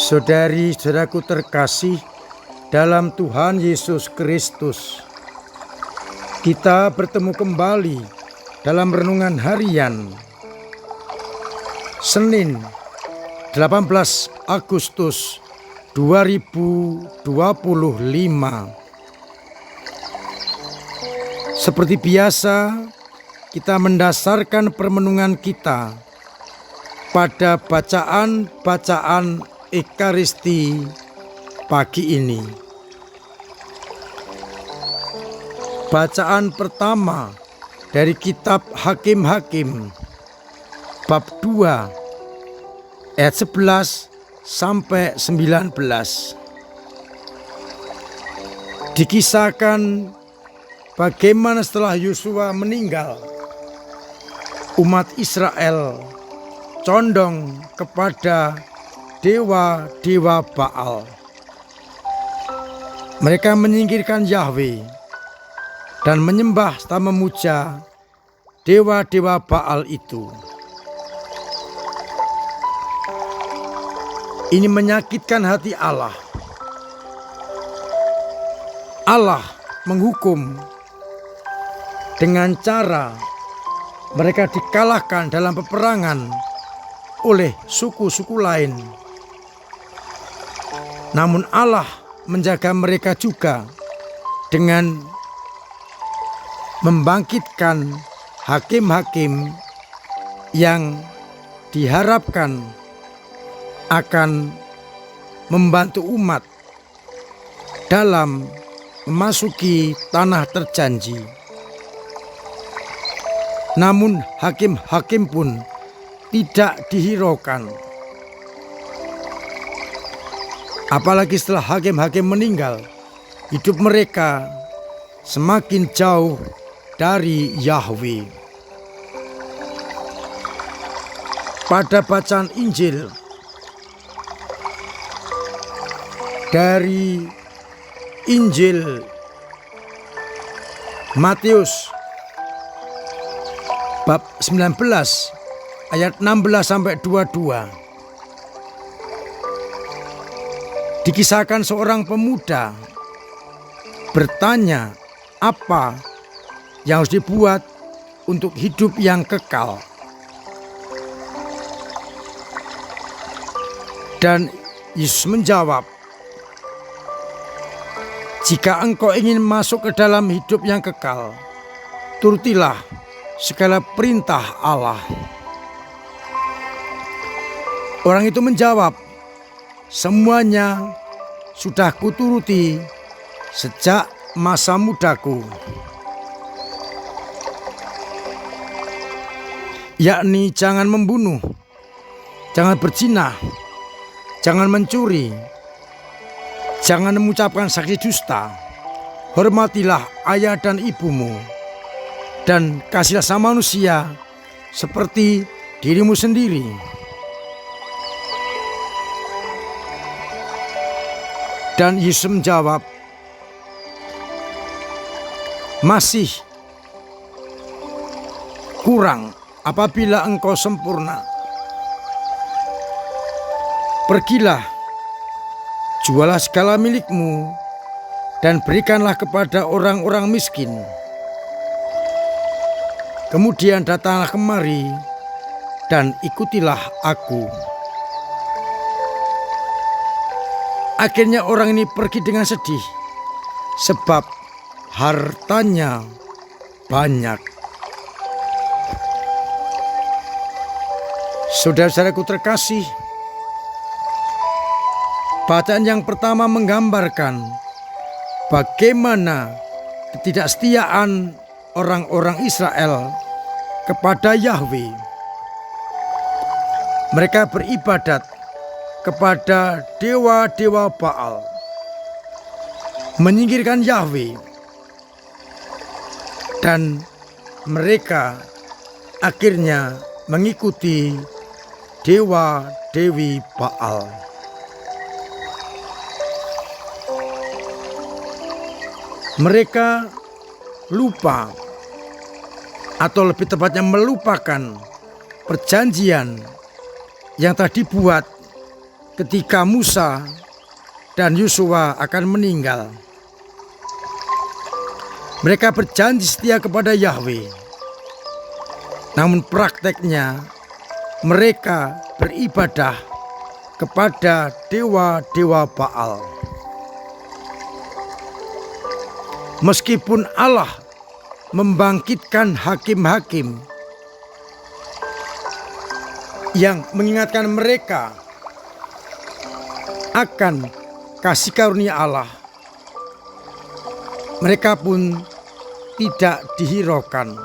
Saudari-saudaraku terkasih dalam Tuhan Yesus Kristus, kita bertemu kembali dalam renungan harian Senin 18 Agustus 2025. Seperti biasa, kita mendasarkan permenungan kita pada bacaan-bacaan Ekaristi pagi ini. Bacaan pertama dari kitab Hakim-Hakim bab 2 ayat 11 sampai 19. Dikisahkan bagaimana setelah Yosua meninggal, umat Israel condong kepada dewa-dewa Baal. Mereka menyingkirkan Yahweh dan menyembah serta memuja dewa-dewa Baal itu. Ini menyakitkan hati Allah. Allah menghukum dengan cara mereka dikalahkan dalam peperangan oleh suku-suku lain. Namun Allah menjaga mereka juga dengan membangkitkan hakim-hakim yang diharapkan akan membantu umat dalam memasuki tanah terjanji. Namun hakim-hakim pun tidak dihiraukan. Apalagi setelah hakim-hakim meninggal, hidup mereka semakin jauh dari Yahweh. Pada bacaan Injil dari Injil Matius bab 19 ayat 16 sampai 22. Dikisahkan seorang pemuda bertanya apa yang harus dibuat untuk hidup yang kekal. Dan Yesus menjawab, "Jika engkau ingin masuk ke dalam hidup yang kekal, turutilah segala perintah Allah." Orang itu menjawab, "Semuanya sudah kuturuti sejak masa mudaku." Yakni jangan membunuh, jangan berzina, jangan mencuri, jangan mengucapkan saksi dusta, hormatilah ayah dan ibumu, dan kasihlah sama manusia seperti dirimu sendiri. Dan Yesus menjawab, "Masih kurang apabila engkau sempurna. Pergilah, jualah segala milikmu dan berikanlah kepada orang-orang miskin. Kemudian datanglah kemari dan ikutilah aku." Akhirnya orang ini pergi dengan sedih, sebab hartanya banyak. Saudara-saudaraku terkasih, bacaan yang pertama menggambarkan bagaimana ketidaksetiaan orang-orang Israel kepada Yahweh. Mereka beribadat kepada dewa-dewa Baal, menyingkirkan Yahweh, dan mereka akhirnya mengikuti dewa-dewi Baal. Mereka lupa, atau lebih tepatnya melupakan perjanjian yang telah dibuat ketika Musa dan Yosua akan meninggal. Mereka berjanji setia kepada Yahweh. Namun prakteknya mereka beribadah kepada dewa-dewa Baal. Meskipun Allah membangkitkan hakim-hakim yang mengingatkan mereka akan kasih karunia Allah, mereka pun tidak dihiraukan.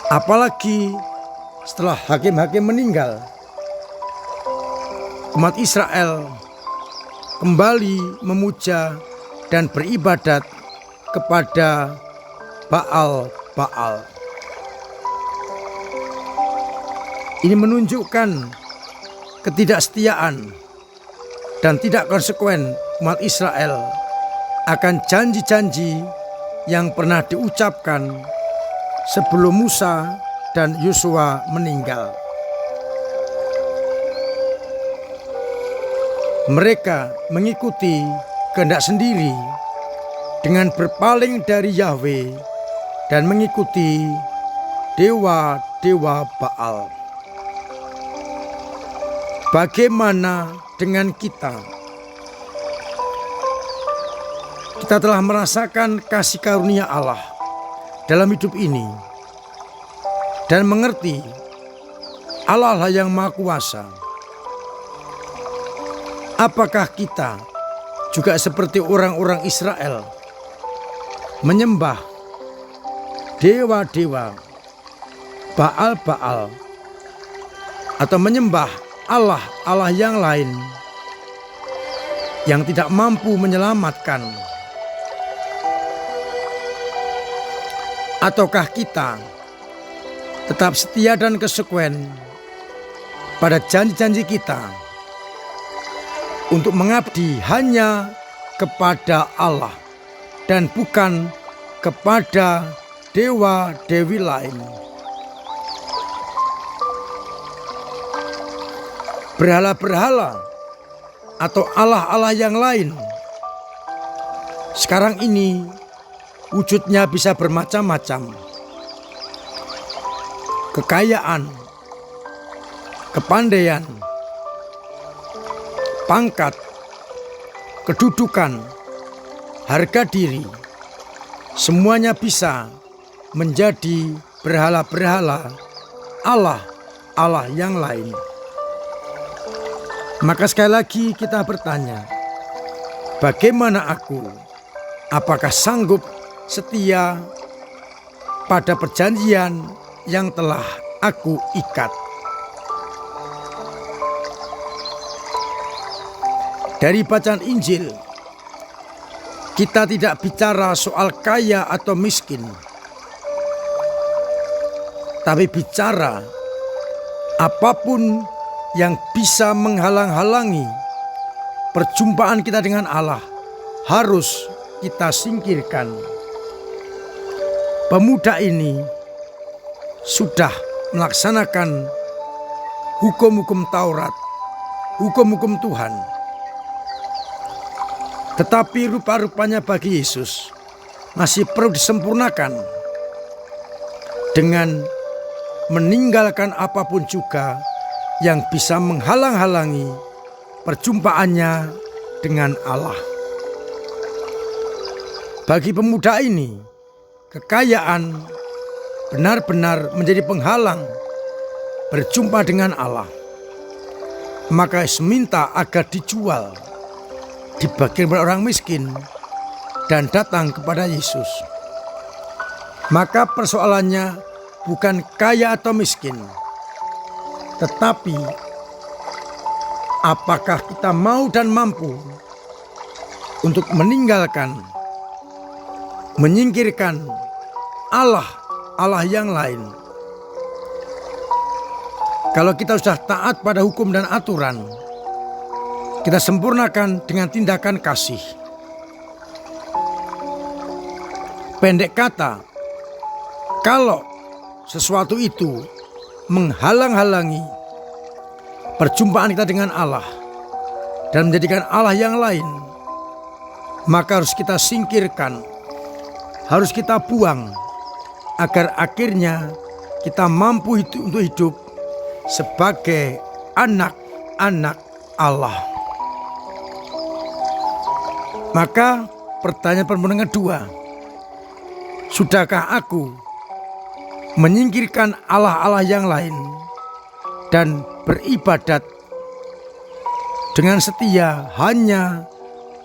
Apalagi setelah hakim-hakim meninggal, umat Israel kembali memuja dan beribadat kepada Baal-Baal. Ini menunjukkan ketidaksetiaan dan tidak konsekuen umat Israel akan janji-janji yang pernah diucapkan sebelum Musa dan Yosua meninggal. Mereka mengikuti kehendak sendiri dengan berpaling dari Yahweh dan mengikuti dewa-dewa Baal. Bagaimana dengan kita? Kita telah merasakan kasih karunia Allah dalam hidup ini dan mengerti Allah lah yang Maha Kuasa. Apakah kita juga seperti orang-orang Israel menyembah dewa-dewa Baal-Baal atau menyembah Allah-Allah yang lain yang tidak mampu menyelamatkan? Ataukah kita tetap setia dan konsekuen pada janji-janji kita untuk mengabdi hanya kepada Allah dan bukan kepada dewa-dewi lain? Berhala-berhala atau Allah-Allah yang lain sekarang ini wujudnya bisa bermacam-macam. Kekayaan, kepandaian, pangkat, kedudukan, harga diri, semuanya bisa menjadi berhala-berhala Allah yang lain. Maka sekali lagi kita bertanya, bagaimana aku? Apakah sanggup setia pada perjanjian yang telah aku ikat? Dari bacaan Injil, kita tidak bicara soal kaya atau miskin, tapi bicara apapun yang bisa menghalang-halangi perjumpaan kita dengan Allah harus kita singkirkan. Pemuda ini sudah melaksanakan hukum-hukum Taurat, hukum-hukum Tuhan. Tetapi rupa-rupanya bagi Yesus masih perlu disempurnakan dengan meninggalkan apapun juga yang bisa menghalang-halangi perjumpaannya dengan Allah. Bagi pemuda ini, kekayaan benar-benar menjadi penghalang berjumpa dengan Allah. Maka seminta agar dijual, dibagikan kepada orang miskin, dan datang kepada Yesus. Maka persoalannya bukan kaya atau miskin, tetapi apakah kita mau dan mampu untuk meninggalkan, menyingkirkan Allah yang lain. Kalau kita sudah taat pada hukum dan aturan, kita sempurnakan dengan tindakan kasih. Pendek kata, kalau sesuatu itu menghalang-halangi perjumpaan kita dengan Allah dan menjadikan Allah yang lain, maka harus kita singkirkan, harus kita buang, agar akhirnya kita mampu untuk hidup sebagai anak-anak Allah. Maka pertanyaan kedua, sudahkah aku menyingkirkan Allah-Allah yang lain dan beribadat dengan setia hanya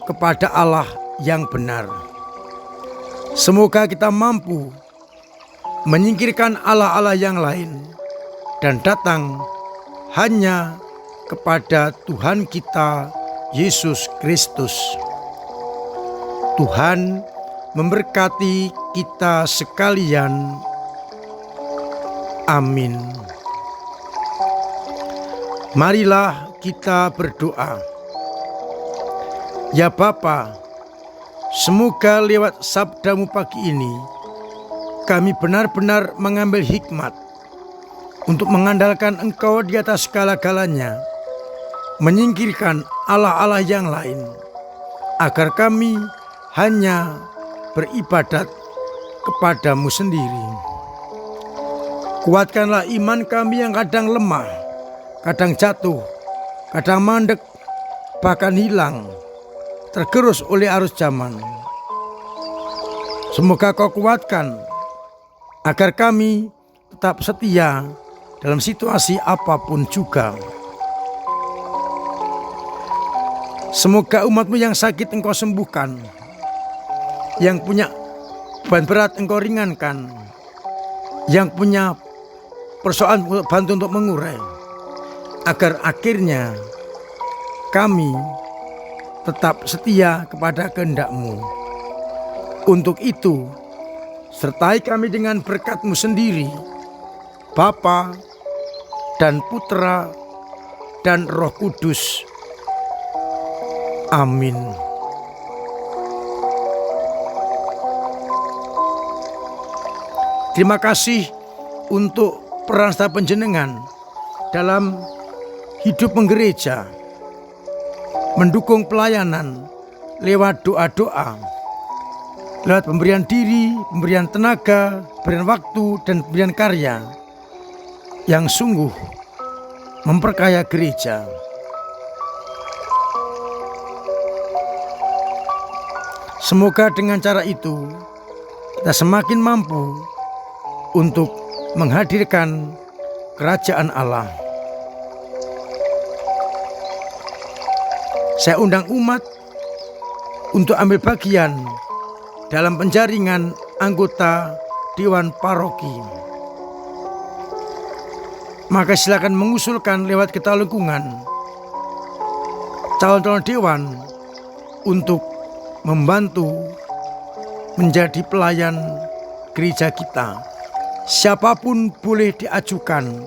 kepada Allah yang benar? Semoga kita mampu menyingkirkan Allah-Allah yang lain dan datang hanya kepada Tuhan kita Yesus Kristus. Tuhan memberkati kita sekalian. Amin. Marilah kita berdoa. Ya Bapa, semoga lewat sabdamu pagi ini kami benar-benar mengambil hikmat untuk mengandalkan Engkau di atas segala-galanya, menyingkirkan Allah-Allah yang lain, agar kami hanya beribadat kepadamu sendiri. Kuatkanlah iman kami yang kadang lemah, kadang jatuh, kadang mandek, bahkan hilang, tergerus oleh arus zaman. Semoga Kau kuatkan agar kami tetap setia dalam situasi apapun juga. Semoga umat-Mu yang sakit Engkau sembuhkan, yang punya beban berat Engkau ringankan, yang punya persoalan bantu untuk mengurai, agar akhirnya kami tetap setia kepada kehendak-Mu. Untuk itu, sertai kami dengan berkat-Mu sendiri, Bapa dan Putra dan Roh Kudus. Amin. Terima kasih untuk peran serta panjenengan dalam hidup menggereja, mendukung pelayanan lewat doa-doa, lewat pemberian diri, pemberian tenaga, pemberian waktu, dan pemberian karya yang sungguh memperkaya gereja. Semoga dengan cara itu kita semakin mampu untuk menghadirkan kerajaan Allah. Saya undang umat untuk ambil bagian dalam penjaringan anggota Dewan Paroki. Maka silakan mengusulkan lewat ketua lingkungan calon-calon dewan untuk membantu menjadi pelayan gereja kita. Siapapun boleh diajukan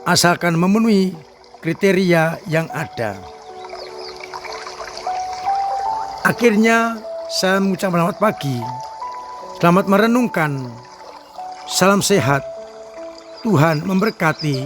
asalkan memenuhi kriteria yang ada. Akhirnya saya mengucapkan selamat pagi, selamat merenungkan, salam sehat, Tuhan memberkati.